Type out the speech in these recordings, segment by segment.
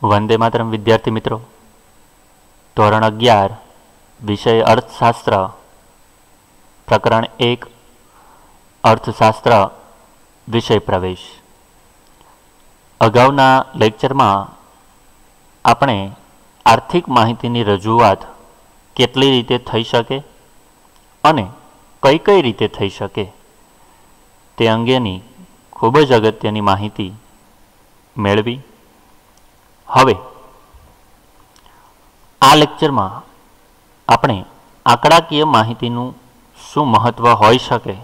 वंदे मातरम विद्यार्थी मित्रों, धोरण 11 विषय अर्थशास्त्र प्रकरण 1 अर्थशास्त्र विषय प्रवेश। अगाउना लेक्चर में आपणे आर्थिक माहितीनी रजूआत केटली रीते थई शके अने कई कई रीते थई शके ते अंगेनी खूब ज अगत्यनी माहिती मेळवी। हवे आ लेक्चर में आपणे आंकड़ाकीय माहितीनु शुं महत्व होई शके,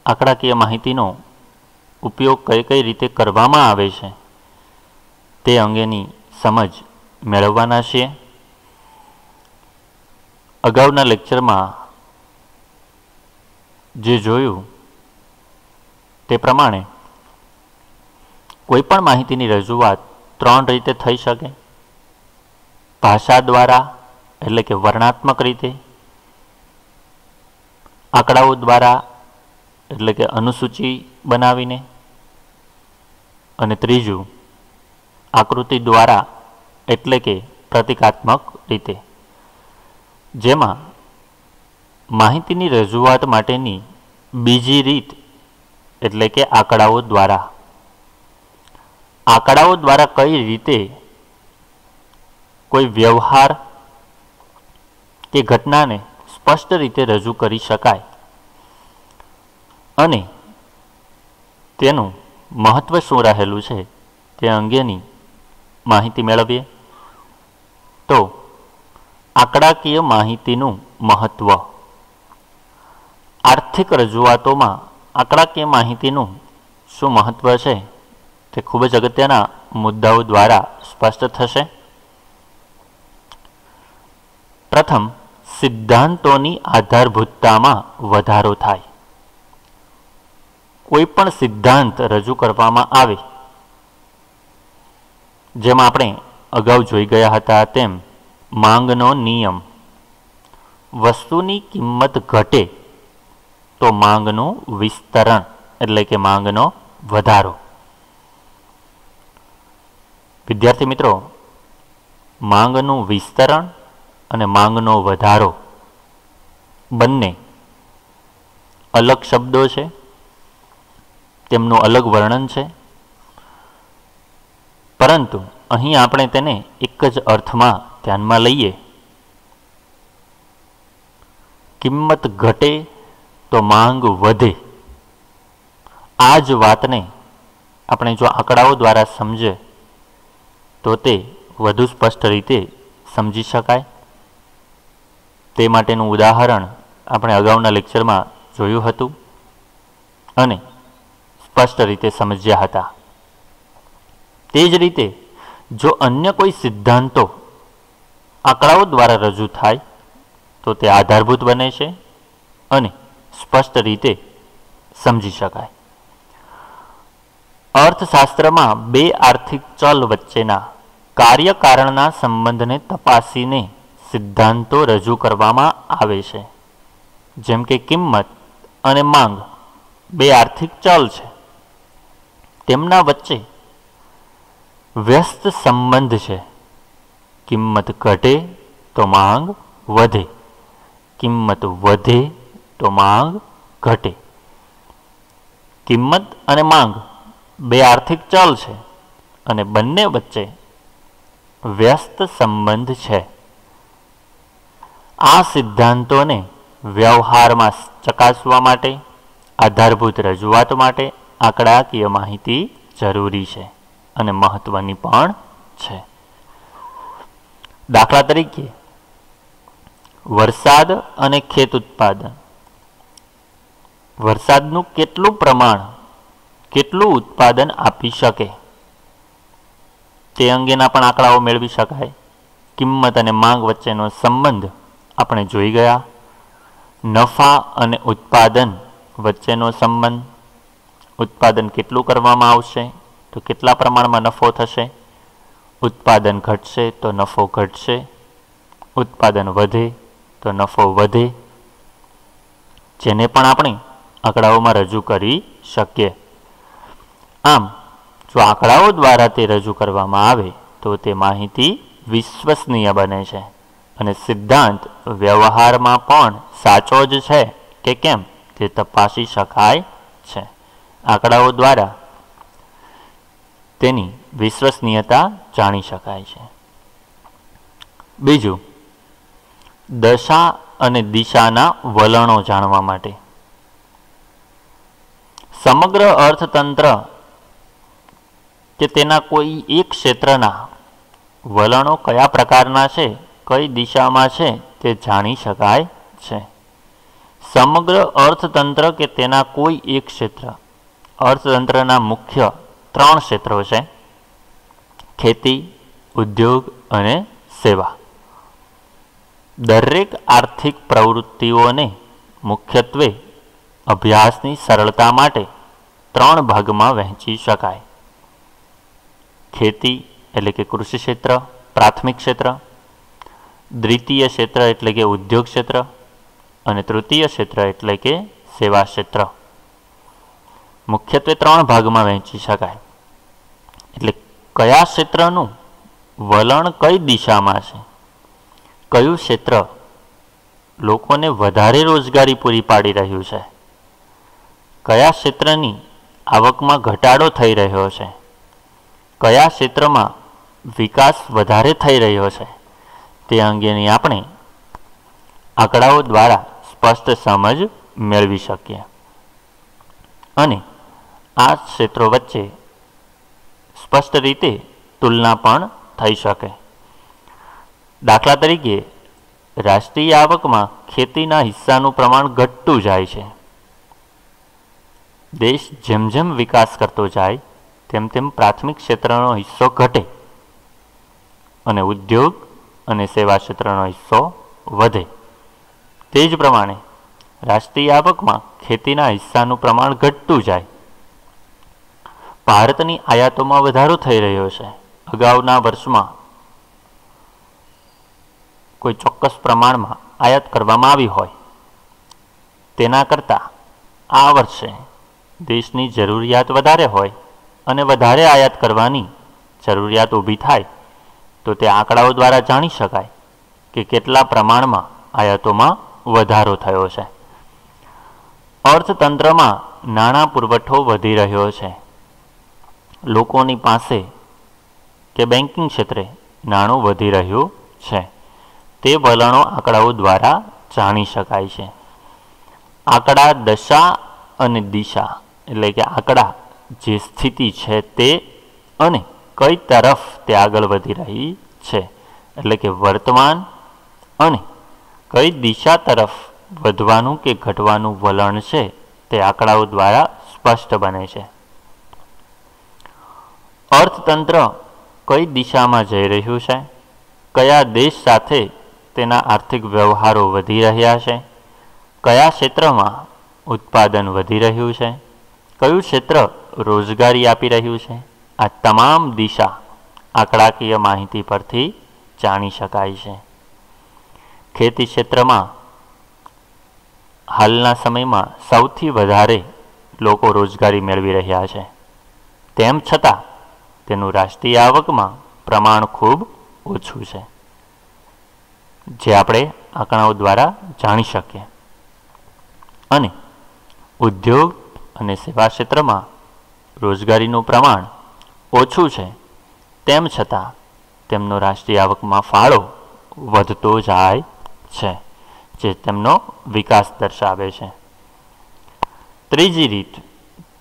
आंकड़ाकीय माहितीनो उपयोग कई कई रीते करवामां आवे छे ते अंगेनी समझ मेळववाना छीए। अगाउना लेक्चर में जे जोयुं ते प्रमाणे कोईपण माहितीनी रजूआत 3 रीते थई शके। भाषा द्वारा एटले के वर्णात्मक रीते, आंकड़ाओ द्वारा एटले के अनुसूची बनावीने, अने त्रीजू आकृति द्वारा एटले के प्रतीकात्मक रीते। जेमां माहितीनी रजूआत माटेनी बीजी रीत एटले के आंकड़ाओ द्वारा। आंकड़ाओ द्वारा कई रीते कोई व्यवहार के घटना ने स्पष्ट रीते रजू करी शकाय अने तेनुं महत्व शुं रहेलुं छे ते अंगेनी माहिती मेळवीए। तो आंकड़ाकीय माहितीनुं महत्व। आर्थिक रजूआतोमां आंकड़ाकीय माहितीनुं शुं महत्व छे ते खूब ज अगत्यना मुद्दाओ द्वारा स्पष्ट थशे। प्रथम, सिद्धांतोनी आधारभूततामां वधारो थाय। कोईपण सिद्धांत रजू करवामां आवे, जेमां आपणे अगाऊ जोई गया हता तेम मांगनो नियम। वस्तुनी किंमत घटे तो मांगनुं विस्तरण एटले के मांगनो वधारो। विद्यार्थी मित्रों, मांगनु विस्तरण अने मांगनो वधारो बंने अलग शब्दों छे, तेमनुं अलग वर्णन छे, परंतु अहीं आपणे तेने एक ज अर्थमां ध्यानमां लईए। किंमत घटे तो मांग वधे। आ ज वातने आपणे जो आंकड़ाओ द्वारा समझे तो ते वधु स्पष्ट रीते समझी शकाय। ते माटेनुं उदाहरण आपणे अगाउना लेक्चर में जोयुं हतुं अने स्पष्ट रीते समझ्या हता। ते ज रीते जो अन्य कोई सिद्धांतो आंकड़ाओ द्वारा रजू थाय तो ते आधारभूत बने छे अने स्पष्ट रीते समझी शकाय। अर्थशास्त्र में बे आर्थिक चल वच्चेना कार्यकारणना संबंधने तपासीने सिद्धांतो रजू करवामां आवे छे। जेम के किंमत अने मांग बे आर्थिक चल छे, तेमना वच्चे व्यस्त संबंध छे। किंमत घटे तो मांग वधे, किंमत वधे तो मांग घटे। किंमत अने मांग बे आर्थिक चल छे अने बंने वच्चे व्यस्त संबंध छे। आ सिद्धांतों ने व्यवहार में चकासवा माटे, आधारभूत रजूआत माटे आंकड़ाकीय माहिती जरूरी है अने महत्वनी पण छे। दाखला तरीके वरसाद अने खेत उत्पादन। वरसादनुं केटलुं प्रमाण केटलुं उत्पादन आपी शके ते अंगेना पण आंकड़ाओ मेळवी शकाय। किंमत अने मांग वच्चेनो संबंध आपणे जोई गया। नफा अने उत्पादन वच्चेनो संबंध, उत्पादन केटलुं करवामां आवशे तो केटला प्रमाणमां नफो थशे, उत्पादन घटशे तो नफो घटशे, उत्पादन वधे तो नफो वधे, जेने पण आपणे आंकड़ाओमां रजू करी शकीए। आम जो आंकड़ाओ द्वारा ते रजू करवामां आवे તો તે માહિતી વિશ્વસનીય બને છે અને સિદ્ધાંત વ્યવહારમાં પણ સાચો જ છે કે કેમ તે તપાસી શકાય છે. આંકડાઓ દ્વારા તેની વિશ્વસનીયતા જાણી શકાય છે. બીજું, દશા અને દિશાના વલણો જાણવા માટે. સમગ્ર અર્થતંત્ર કે તેના કોઈ એક ક્ષેત્રના વલણો કયા પ્રકારના છે, કઈ દિશામાં છે તે જાણી શકાય છે. સમગ્ર અર્થતંત્ર કે તેના કોઈ એક ક્ષેત્ર. અર્થતંત્રના મુખ્ય 3 ક્ષેત્રો છે: ખેતી, ઉદ્યોગ અને સેવા. દરેક આર્થિક પ્રવૃત્તિઓને મુખ્યત્વે અભ્યાસની સરળતા માટે 3 ભાગમાં વહેંચી શકાય. ખેતી એટલે કે કૃષિ ક્ષેત્ર, પ્રાથમિક ક્ષેત્ર. દ્વિતીય ક્ષેત્ર એટલે કે ઉદ્યોગ ક્ષેત્ર અને તૃતીય ક્ષેત્ર એટલે કે સેવા ક્ષેત્ર. મુખ્યત્વે 3 ભાગમાં વહેંચી શકાય. એટલે કયા ક્ષેત્રનું વલણ કઈ દિશામાં છે, કયું ક્ષેત્ર લોકોને વધારે રોજગારી પૂરી પાડી રહ્યું છે, કયા ક્ષેત્રની આવકમાં ઘટાડો થઈ રહ્યો છે, કયા ક્ષેત્રમાં વિકાસ વધારે થઈ રહ્યો છે, તે અંગેની આપણે આંકડાઓ દ્વારા સ્પષ્ટ સમજ મેળવી શકીએ અને આ ક્ષેત્રો વચ્ચે સ્પષ્ટ રીતે તુલના પણ થઈ શકે. દાખલા તરીકે, રાષ્ટ્રીય આવકમાં ખેતીના હિસ્સાનું પ્રમાણ ઘટતું જાય છે. દેશ જેમ જેમ વિકાસ કરતો જાય તેમ તેમ પ્રાથમિક ક્ષેત્રનો હિસ્સો ઘટે અને ઉદ્યોગ અને સેવા ક્ષેત્રનો હિસ્સો વધે. તે જ પ્રમાણે રાષ્ટ્રીય આવકમાં ખેતીના હિસ્સાનું પ્રમાણ ઘટતું જાય. ભારતની આયાતોમાં વધારો થઈ રહ્યો છે. અગાઉના વર્ષમાં કોઈ ચોક્કસ પ્રમાણમાં આયાત કરવામાં આવી હોય, તેના કરતાં આ વર્ષે દેશની જરૂરિયાત વધારે હોય અને વધારે આયાત કરવાની જરૂરિયાત ઊભી થાય તો તે આંકડાઓ દ્વારા જાણી શકાય કે કેટલા પ્રમાણમાં આયાતોમાં વધારો થયો છે. અર્થતંત્રમાં નાણાં પુરવઠો વધી રહ્યો છે. લોકોની પાસે કે બેન્કિંગ ક્ષેત્રે નાણું વધી રહ્યું છે. તે વલણો આંકડાઓ દ્વારા જાણી શકાય છે. આંકડા દશા અને દિશા એટલે કે આંકડા જે સ્થિતિ છે તે અને કઈ તરફ તે આગળ વધી રહી છે એટલે કે વર્તમાન અને કઈ દિશા તરફ વધવાનું કે ઘટવાનું વલણ છે તે આંકડાઓ દ્વારા સ્પષ્ટ બને છે. અર્થતંત્ર કઈ દિશામાં જઈ રહ્યું છે, કયા દેશ સાથે તેના આર્થિક વ્યવહારો વધી રહ્યા છે, કયા ક્ષેત્રમાં ઉત્પાદન વધી રહ્યું છે, કયું ક્ષેત્ર રોજગારી આપી રહ્યું છે, આ તમામ દિશા આંકડાકીય માહિતી પરથી જાણી શકાય છે. ખેતી ક્ષેત્રમાં હાલના સમયમાં સૌથી વધારે લોકો રોજગારી મેળવી રહ્યા છે. તેમ છતાં તેનું રાષ્ટ્રીય આવકમાં પ્રમાણ ખૂબ ઓછું છે, જે આપણે આંકડાઓ દ્વારા જાણી શકીએ. અને ઉદ્યોગ અને સેવા ક્ષેત્રમાં રોજગારીનું પ્રમાણ ઓછું છે, તેમ છતાં તેમનો રાષ્ટ્રીય આવકમાં ફાળો વધતો જાય છે, જે તેમનો વિકાસ દર્શાવે છે. ત્રીજી રીત,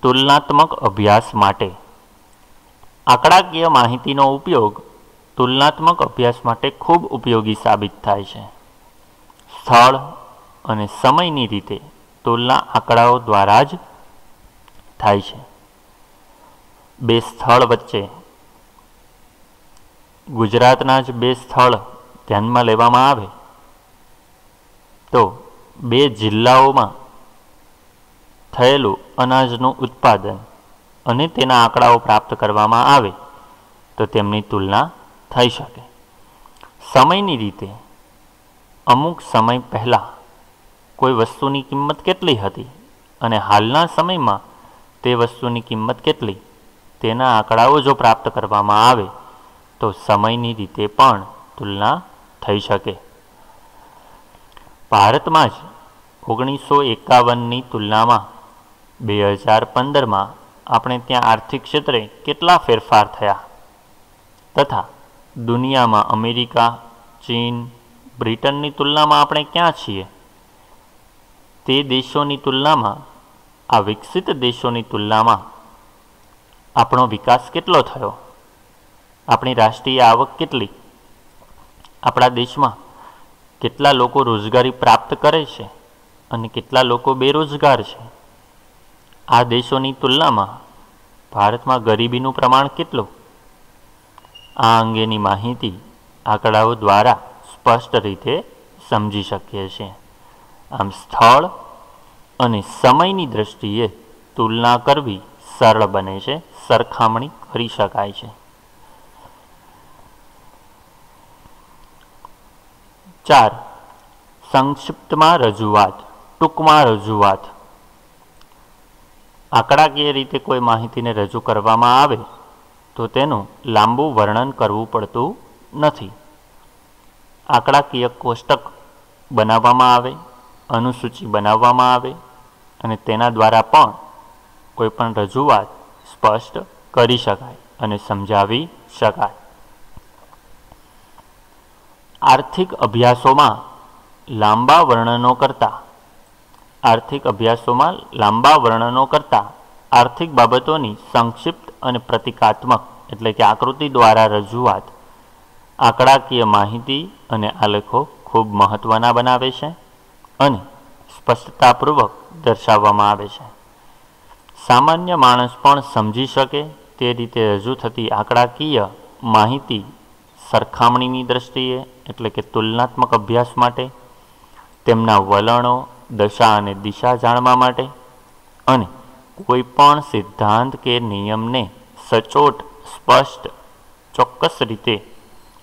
તુલનાત્મક અભ્યાસ માટે. આંકડાકીય માહિતીનો ઉપયોગ તુલનાત્મક અભ્યાસ માટે ખૂબ ઉપયોગી સાબિત થાય છે. સ્થળ અને સમયની રીતે તુલના આંકડાઓ દ્વારા જ થાય છે. બે સ્થળ વચ્ચે ગુજરાતના જ બે સ્થળ ધ્યાનમાં લેવામાં આવે તો બે જિલ્લાઓમાં થયેલું અનાજનું ઉત્પાદન અને તેના આંકડાઓ પ્રાપ્ત કરવામાં આવે તો તેમની તુલના થઈ શકે. સમયની રીતે અમુક સમય પહેલાં કોઈ વસ્તુની કિંમત કેટલી હતી અને હાલના સમયમાં તે વસ્તુની કિંમત કેટલી, તેના આંકડાઓ જો પ્રાપ્ત કરવામાં આવે તો સમયની રીતે પણ તુલના થઈ શકે। ભારતમાં જ 1951ની તુલનામાં 2015માં આપણે ત્યાં આર્થિક ક્ષેત્રે કેટલા ફેરફાર થયા તથા દુનિયામાં અમેરિકા, ચીન, બ્રિટનની તુલનામાં આપણે ક્યાં છીએ? તે દેશોની તુલનામાં, આ વિકસિત દેશોની તુલનામાં આપણો વિકાસ કેટલો થયો? આપણી રાષ્ટ્રીય આવક કેટલી? આપણા દેશમાં કેટલા લોકો રોજગારી પ્રાપ્ત કરે છે અને કેટલા લોકો બેરોજગાર છે? આ દેશોની તુલનામાં ભારતમાં ગરીબીનું પ્રમાણ કેટલું? આ અંગેની માહિતી આંકડાઓ દ્વારા સ્પષ્ટ રીતે સમજી શકીએ છીએ। આમ સ્થળ અને સમયની દ્રષ્ટિએ તુલના કરવી સરળ બને છે, સરખામણી કરી શકાય છે। 4. સંક્ષિપ્તમાં રજૂઆત, ટૂંકમાં રજૂઆત। આંકડાકીય રીતે કોઈ માહિતીને રજૂ કરવામાં આવે તો તેનું લાંબુ વર્ણન કરવું પડતું નથી। આંકડાકીય કોષ્ટક બનાવવામાં આવે, અનુસૂચિ બનાવવામાં આવે અને તેના દ્વારા પણ કોઈ પણ રજૂઆત સ્પષ્ટ કરી શકાય અને સમજાવી શકાય। આર્થિક અભ્યાસોમાં લાંબા વર્ણનો કરતાં આર્થિક બાબતોની સંક્ષિપ્ત અને પ્રતિકાત્મક એટલે કે આકૃતિ દ્વારા રજૂઆત આંકડાકીય માહિતી અને આલેખો ખૂબ મહત્વના બનાવે છે અને સ્પષ્ટતાપૂર્વક દર્શાવવામાં આવે છે। સામાન્ય માણસ પણ સમજી શકે તે રીતે રજૂ થતી આંકડાકીય માહિતી સરખામણીની દ્રષ્ટિએ એટલે કે તુલનાત્મક અભ્યાસ માટે, તેમના વલણો, દશા અને દિશા જાણવા માટે અને કોઈ પણ સિદ્ધાંત કે નિયમને સચોટ, સ્પષ્ટ, ચોક્કસ રીતે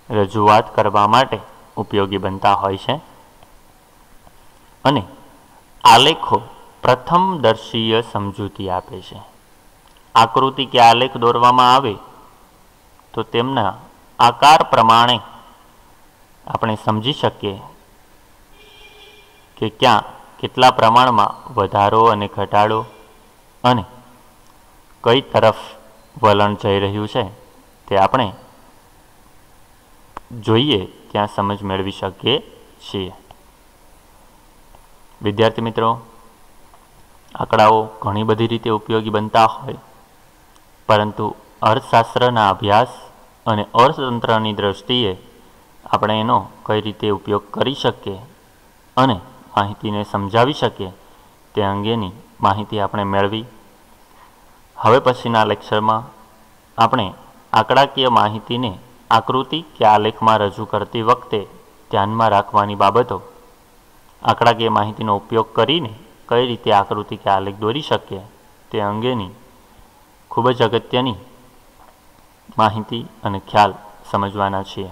રજૂઆત કરવા માટે ઉપયોગી બનતા હોય છે। અને આલેખો પ્રથમદર્શીય સમજૂતી આપે છે। આકૃતિ કે આલેખ દોરવામાં આવે તો તેમના આકાર પ્રમાણે આપણે સમજી શકીએ કે ક્યાં કેટલા પ્રમાણમાં વધારો અને ઘટાડો અને કઈ તરફ વલણ જઈ રહ્યું છે તે આપણે જોઈએ ત્યાં સમજ મેળવી શકીએ છીએ। વિદ્યાર્થી મિત્રો, આંકડાઓ ઘણી બધી રીતે ઉપયોગી બનતા હોય, પરંતુ અર્થશાસ્ત્રના અભ્યાસ અને અર્થતંત્રની દ્રષ્ટિએ આપણે એનો કઈ રીતે ઉપયોગ કરી શકીએ અને માહિતીને સમજાવી શકીએ તે અંગેની માહિતી આપણે મેળવી। હવે પછીના લેક્ચરમાં આપણે આંકડાકીય માહિતીને આકૃતિ કે આલેખમાં રજૂ કરતી વખતે ધ્યાનમાં રાખવાની બાબતો, આંકડાકીય માહિતીનો ઉપયોગ કરીને કઈ રીતે આકૃતિ કે આલેખ દોરી શકીએ તે અંગેની ખૂબ જ અગત્યની માહિતી અને ખ્યાલ સમજવાના છીએ।